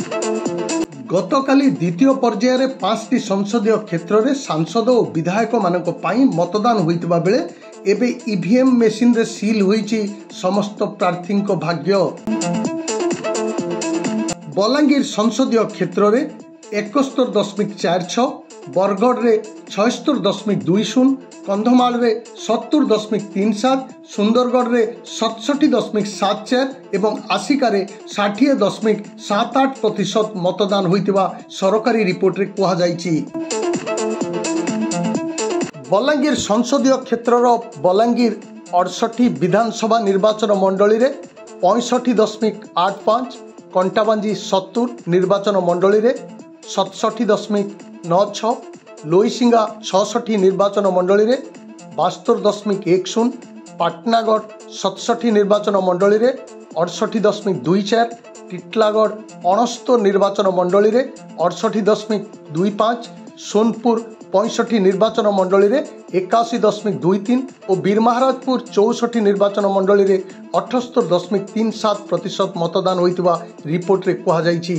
गतकाली द्वितीय पर्यायर 5टी संसदीय क्षेत्र में सांसद और विधायक मानक मतदान होइतबा बेले एबे ईवीएम मेसिन रे सील होईची समस्त प्रार्थी भाग्य। बलांगीर संसदीय क्षेत्र में 71.46, बरगढ़ रे 76.20, कंधमाल रे 70.37, सुंदरगढ़ रे 67.74 एवं आसिका रे 60.78% मतदान होइतिबा सरकारी रिपोर्ट रे कहा जायछि। बलांगीर संसदीय क्षेत्रर बलांगीर 68 विधानसभा निर्वाचन मंडली रे 65.85, कंटाबांजी 70 निर्वाचन मंडली रे 67.96, लोईसिंगा 66 निर्वाचन मंडली रे 72.10, पाटनागढ़ 67 निर्वाचन मंडली रे 68.24, टिटलागढ़ 69 निर्वाचन मंडली रे 68.25, सोनपुर 65 निर्वाचन मंडली रे 81.23 और बीरमहाराजपुर 64 निर्वाचन मंडली रे 78.37% मतदान होइतिबा रिपोर्ट रे कहा जायछि।